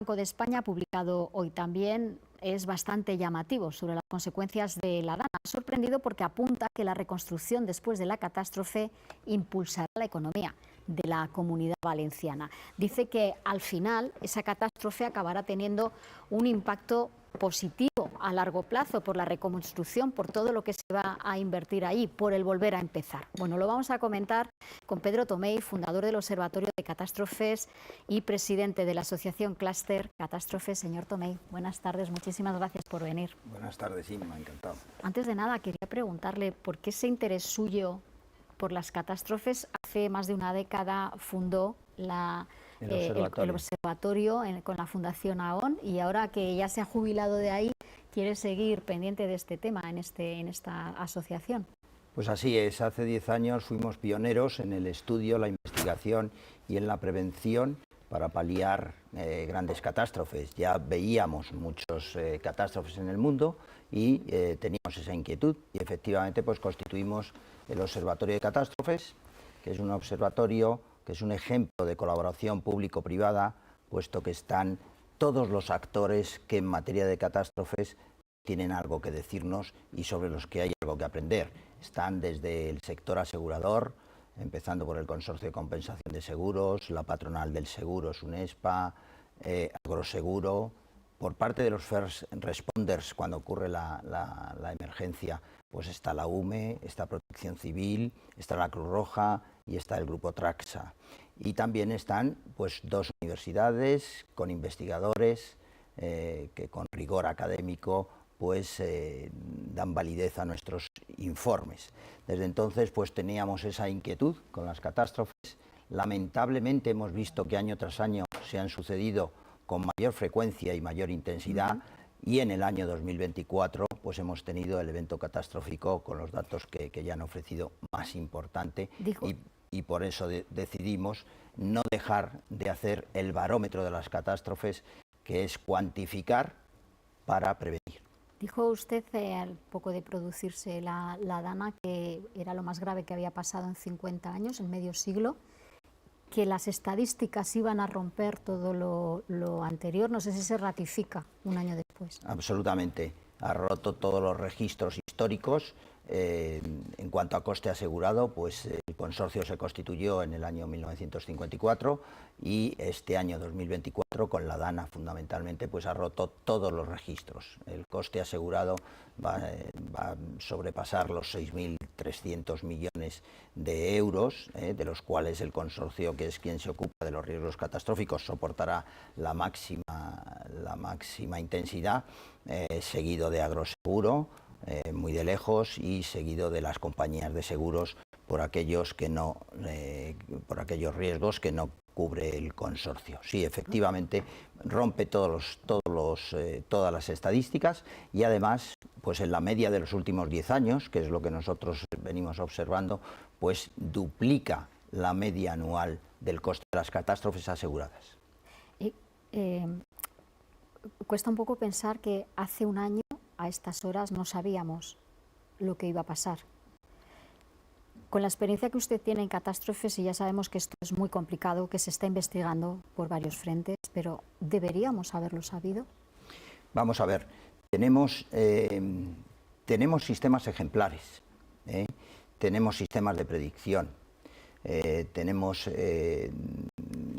Banco de España ha publicado hoy también es bastante llamativo sobre las consecuencias de la Dana. Ha sorprendido porque apunta que la reconstrucción después de la catástrofe impulsará la economía de la Comunidad Valenciana. Dice que al final esa catástrofe acabará teniendo un impacto positivo a largo plazo por la reconstrucción, por todo lo que se va a invertir ahí, por el volver a empezar. Bueno, lo vamos a comentar con Pedro Tomei, fundador del Observatorio de Catástrofes y presidente de la Asociación Clúster Catástrofes. Señor Tomei, buenas tardes, muchísimas gracias por venir. Buenas tardes, Inma, encantado. Antes de nada, quería preguntarle por qué ese interés suyo por las catástrofes. Hace más de una década fundó el observatorio con la Fundación AON, y ahora que ya se ha jubilado de ahí, quiere seguir pendiente de este tema en esta asociación. Pues así es, hace 10 años fuimos pioneros en el estudio, la investigación y en la prevención para paliar grandes catástrofes. Ya veíamos muchas catástrofes en el mundo y teníamos esa inquietud, y efectivamente pues constituimos el Observatorio de Catástrofes, que es un observatorio que es un ejemplo de colaboración público-privada, puesto que están todos los actores que en materia de catástrofes tienen algo que decirnos y sobre los que hay algo que aprender. Están desde el sector asegurador, empezando por el Consorcio de Compensación de Seguros, la patronal del seguro, SUNESPA, Agroseguro. Por parte de los first responders, cuando ocurre la emergencia, pues está la UME, está Protección Civil, está la Cruz Roja y está el Grupo Traxa. Y también están pues 2 universidades con investigadores que con rigor académico pues dan validez a nuestros informes. Desde entonces pues teníamos esa inquietud con las catástrofes. Lamentablemente hemos visto que año tras año se han sucedido con mayor frecuencia y mayor intensidad, y en el año 2024 pues hemos tenido el evento catastrófico con los datos que ya han ofrecido más importante, y por eso decidimos no dejar de hacer el barómetro de las catástrofes, que es cuantificar para prevenir. Dijo usted al poco de producirse la Dana que era lo más grave que había pasado en 50 años, en medio siglo, que las estadísticas iban a romper todo lo anterior. No sé si se ratifica un año después. Absolutamente. Ha roto todos los registros históricos. En cuanto a coste asegurado, pues el consorcio se constituyó en el año 1954, y este año 2024 con la Dana fundamentalmente pues ha roto todos los registros. El coste asegurado va a sobrepasar los 6.300 millones de euros, de los cuales el consorcio, que es quien se ocupa de los riesgos catastróficos, soportará la máxima intensidad, seguido de Agroseguro, muy de lejos, y seguido de las compañías de seguros por aquellos riesgos que no cubre el consorcio. Sí, efectivamente rompe todas las estadísticas, y además pues en la media de los últimos 10 años, que es lo que nosotros venimos observando, pues duplica la media anual del coste de las catástrofes aseguradas. Cuesta un poco pensar que hace un año a estas horas no sabíamos lo que iba a pasar. Con la experiencia que usted tiene en catástrofes, y ya sabemos que esto es muy complicado, que se está investigando por varios frentes, pero ¿deberíamos haberlo sabido? Vamos a ver, tenemos sistemas ejemplares, tenemos sistemas de predicción,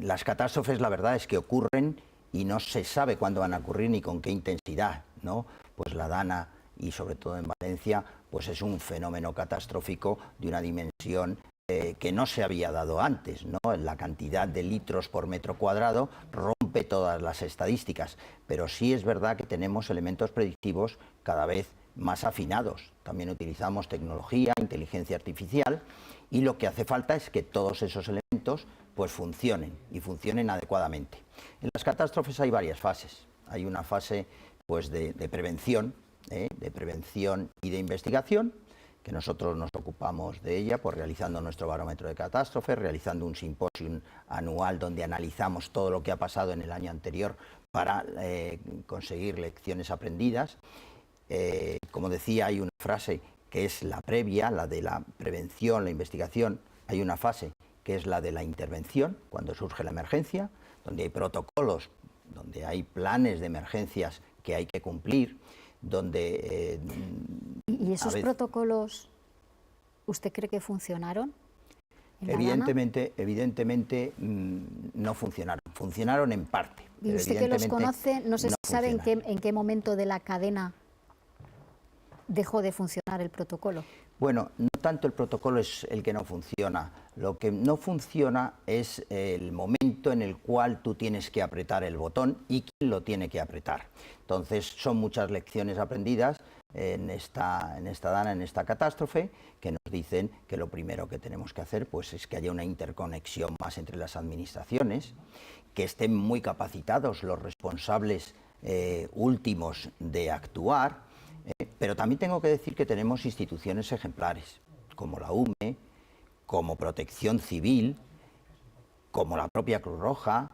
las catástrofes, la verdad es que ocurren y no se sabe cuándo van a ocurrir ni con qué intensidad, ¿no? Pues la Dana, y sobre todo en Valencia, pues es un fenómeno catastrófico de una dimensión que no se había dado antes, ¿no? La cantidad de litros por metro cuadrado rompe todas las estadísticas, pero sí es verdad que tenemos elementos predictivos cada vez más afinados. También utilizamos tecnología, inteligencia artificial, y lo que hace falta es que todos esos elementos pues funcionen, y funcionen adecuadamente. En las catástrofes hay varias fases. Hay una fase pues de prevención y de investigación, que nosotros nos ocupamos de ella pues realizando nuestro barómetro de catástrofes, realizando un simposio anual donde analizamos todo lo que ha pasado en el año anterior para conseguir lecciones aprendidas. Como decía, hay una fase que es la previa, la de la prevención, la investigación. Hay una fase que es la de la intervención, cuando surge la emergencia, donde hay protocolos donde hay planes de emergencias que hay que cumplir, donde... ¿Y esos protocolos, usted cree que funcionaron? Evidentemente no funcionaron. Funcionaron en parte. Y usted que los conoce, no sé si sabe en qué momento de la cadena dejó de funcionar el protocolo. Bueno, no tanto el protocolo es el que no funciona. Lo que no funciona es el momento en el cual tú tienes que apretar el botón y quién lo tiene que apretar. Entonces, son muchas lecciones aprendidas en esta dana, en esta catástrofe, que nos dicen que lo primero que tenemos que hacer pues, es que haya una interconexión más entre las administraciones, que estén muy capacitados los responsables últimos de actuar, pero también tengo que decir que tenemos instituciones ejemplares, como la UME, como Protección Civil, como la propia Cruz Roja,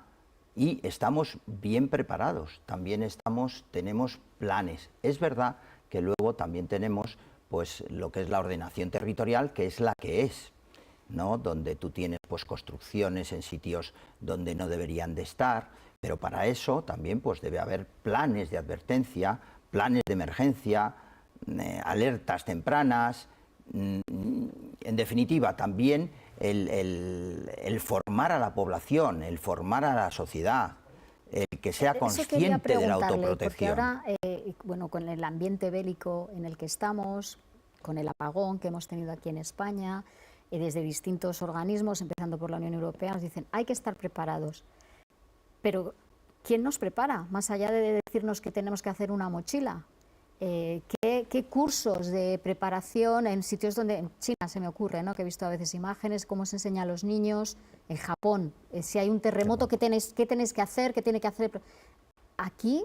y estamos bien preparados, también tenemos planes. Es verdad que luego también tenemos pues, lo que es la ordenación territorial, que es la que es, ¿no? Donde tú tienes pues, construcciones en sitios donde no deberían de estar, pero para eso también pues, debe haber planes de advertencia, planes de emergencia, alertas tempranas, en definitiva también el formar a la población, el formar a la sociedad, el que sea consciente de la autoprotección. Porque ahora, bueno, con el ambiente bélico en el que estamos, con el apagón que hemos tenido aquí en España, desde distintos organismos, empezando por la Unión Europea, nos dicen hay que estar preparados. Pero ¿quién nos prepara? Más allá de decirnos que tenemos que hacer una mochila. ¿Qué cursos de preparación en sitios donde, en China se me ocurre, ¿no? Que he visto a veces imágenes, cómo se enseña a los niños, en Japón, si hay un terremoto, ¿qué tenéis que hacer? ¿Qué tiene que hacer? Aquí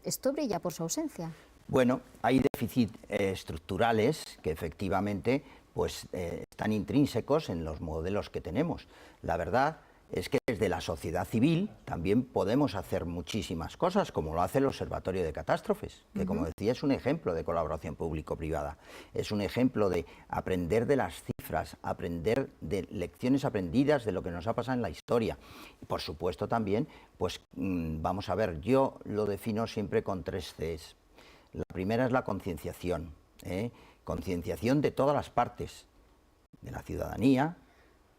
esto brilla por su ausencia. Bueno, hay déficits estructurales que efectivamente pues, están intrínsecos en los modelos que tenemos. La verdad es que desde la sociedad civil también podemos hacer muchísimas cosas, como lo hace el Observatorio de Catástrofes, que como decía es un ejemplo de colaboración público-privada, es un ejemplo de aprender de las cifras, aprender de lecciones aprendidas de lo que nos ha pasado en la historia. Y por supuesto también, pues vamos a ver, yo lo defino siempre con 3 Cs. La primera es la concienciación, concienciación de todas las partes, de la ciudadanía,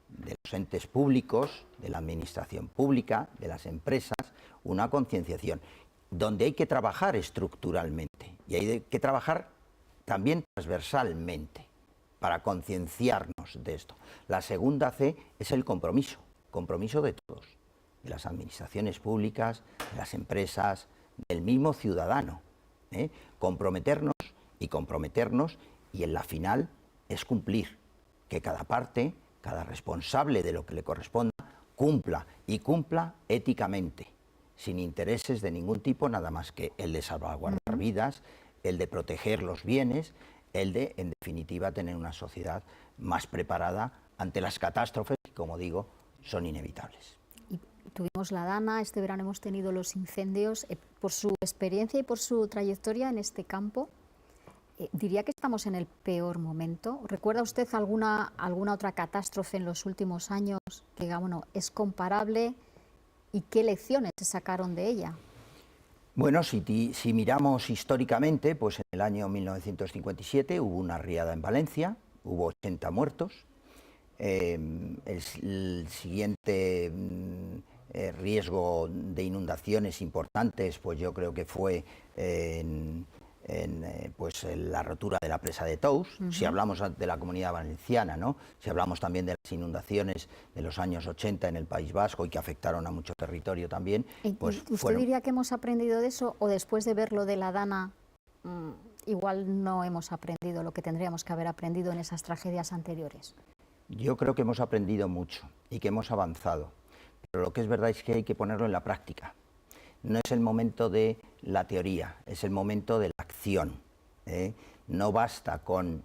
de los entes públicos, de la administración pública, de las empresas, una concienciación, donde hay que trabajar estructuralmente y hay que trabajar también transversalmente para concienciarnos de esto. La segunda C es el compromiso de todos, de las administraciones públicas, de las empresas, del mismo ciudadano, comprometernos y en la final es cumplir, que cada parte, cada responsable de lo que le corresponda, cumpla y cumpla éticamente, sin intereses de ningún tipo, nada más que el de salvaguardar vidas, el de proteger los bienes, el de, en definitiva, tener una sociedad más preparada ante las catástrofes que, como digo, son inevitables. Y tuvimos la Dana, este verano hemos tenido los incendios. Por su experiencia y por su trayectoria en este campo, ¿diría que estamos en el peor momento? ¿Recuerda usted alguna otra catástrofe en los últimos años que, bueno, es comparable y qué lecciones se sacaron de ella? Bueno, si miramos históricamente, pues en el año 1957 hubo una riada en Valencia, hubo 80 muertos. El siguiente riesgo de inundaciones importantes, pues yo creo que fue pues la rotura de la presa de Tous, si hablamos de la Comunidad Valenciana, ¿no? Si hablamos también de las inundaciones de los años 80 en el País Vasco y que afectaron a mucho territorio también. Pues, ¿Usted diría que hemos aprendido de eso o después de ver lo de la Dana igual no hemos aprendido lo que tendríamos que haber aprendido en esas tragedias anteriores? Yo creo que hemos aprendido mucho y que hemos avanzado, pero lo que es verdad es que hay que ponerlo en la práctica. No es el momento de la teoría, es el momento de la acción. No basta con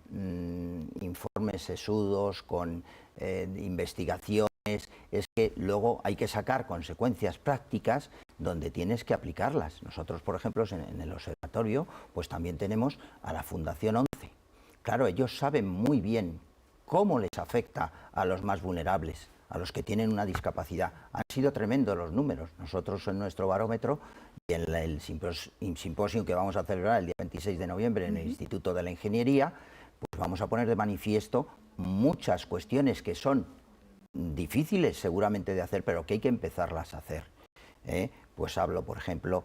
informes sesudos, con investigaciones, es que luego hay que sacar consecuencias prácticas donde tienes que aplicarlas. Nosotros, por ejemplo, en el observatorio, pues también tenemos a la Fundación 11. Claro, ellos saben muy bien cómo les afecta a los más vulnerables, a los que tienen una discapacidad. Han sido tremendos los números. Nosotros en nuestro barómetro y en el simposio que vamos a celebrar el día 26 de noviembre en el Instituto de la Ingeniería, pues vamos a poner de manifiesto muchas cuestiones que son difíciles seguramente de hacer, pero que hay que empezarlas a hacer. Pues hablo, por ejemplo,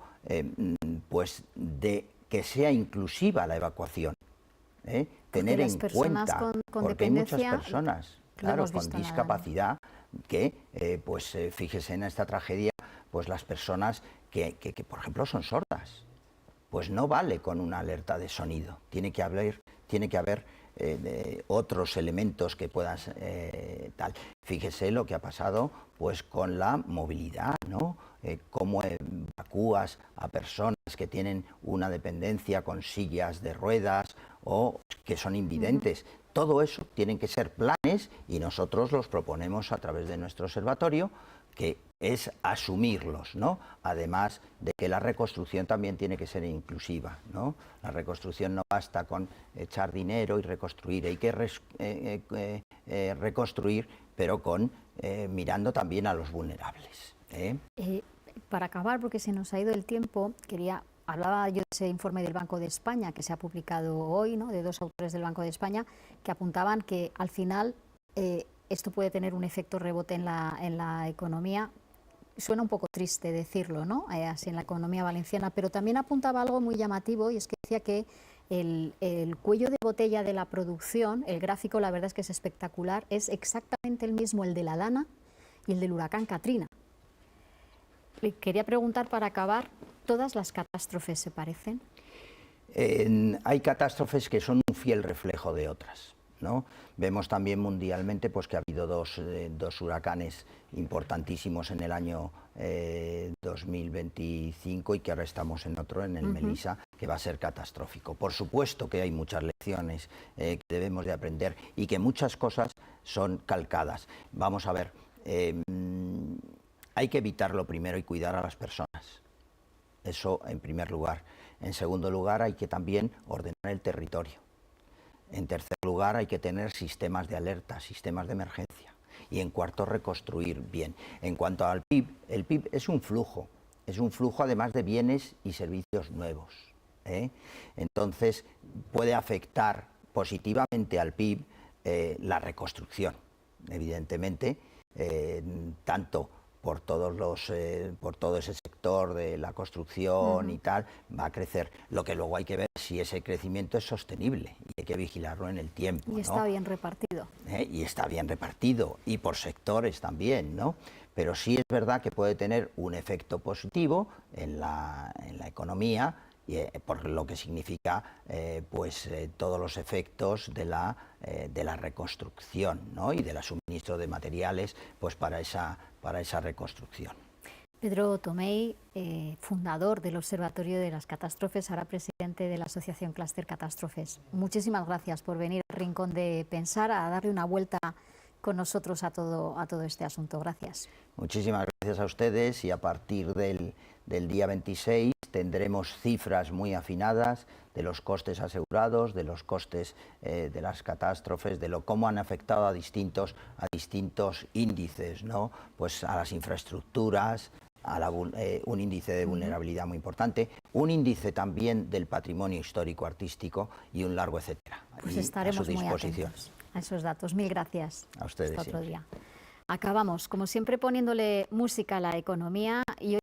pues de que sea inclusiva la evacuación, tener en cuenta, porque hay muchas personas, claro, con discapacidad que, pues fíjese en esta tragedia, pues las personas que, por ejemplo, son sordas, pues no vale con una alerta de sonido, tiene que haber otros elementos que puedan tal. Fíjese lo que ha pasado pues con la movilidad, ¿no? Cómo evacúas a personas que tienen una dependencia con sillas de ruedas o que son invidentes. Todo eso tienen que ser planes y nosotros los proponemos a través de nuestro observatorio, que es asumirlos, ¿no? Además de que la reconstrucción también tiene que ser inclusiva, ¿no? La reconstrucción no basta con echar dinero y reconstruir, hay que reconstruir, pero mirando también a los vulnerables. Para acabar, porque se nos ha ido el tiempo, hablaba yo de ese informe del Banco de España que se ha publicado hoy, ¿no? De dos autores del Banco de España que apuntaban que al final esto puede tener un efecto rebote en la economía. Suena un poco triste decirlo, ¿no? Así en la economía valenciana, pero también apuntaba algo muy llamativo y es que decía que el cuello de botella de la producción, el gráfico, la verdad es que es espectacular, es exactamente el mismo el de la Dana y el del huracán Katrina. Le quería preguntar para acabar, ¿todas las catástrofes se parecen? Hay catástrofes que son un fiel reflejo de otras, ¿no? Vemos también mundialmente pues, que ha habido dos huracanes importantísimos en el año 2025 y que ahora estamos en otro, en el Melissa, que va a ser catastrófico. Por supuesto que hay muchas lecciones que debemos de aprender y que muchas cosas son calcadas. Vamos a ver, hay que evitarlo primero y cuidar a las personas. Eso en primer lugar. En segundo lugar, hay que también ordenar el territorio. En tercer lugar, hay que tener sistemas de alerta, sistemas de emergencia. Y en cuarto, reconstruir bien. En cuanto al PIB, el PIB es un flujo además de bienes y servicios nuevos. Entonces, puede afectar positivamente al PIB la reconstrucción, evidentemente, tanto por todo ese sector de la construcción y tal, va a crecer. Lo que luego hay que ver si ese crecimiento es sostenible y hay que vigilarlo en el tiempo. Y está bien repartido. Y está bien repartido, y por sectores también, ¿no? Pero sí es verdad que puede tener un efecto positivo en la economía, por lo que significa todos los efectos de la reconstrucción, ¿no? Y del suministro de materiales pues para esa reconstrucción. Pedro Tomei, fundador del Observatorio de las Catástrofes, ahora presidente de la Asociación Clúster Catástrofes. Muchísimas gracias por venir al Rincón de Pensar a darle una vuelta con nosotros a todo este asunto. Gracias. Muchísimas gracias a ustedes, y a partir del día 26 tendremos cifras muy afinadas de los costes asegurados, de los costes de las catástrofes, de cómo han afectado a distintos índices, ¿no? Pues a las infraestructuras, un índice de vulnerabilidad muy importante, un índice también del patrimonio histórico-artístico y un largo etcétera. Pues estaremos muy atentos a esos datos. Mil gracias. A ustedes. Hasta otro día. Acabamos, como siempre, poniéndole música a la economía y hoy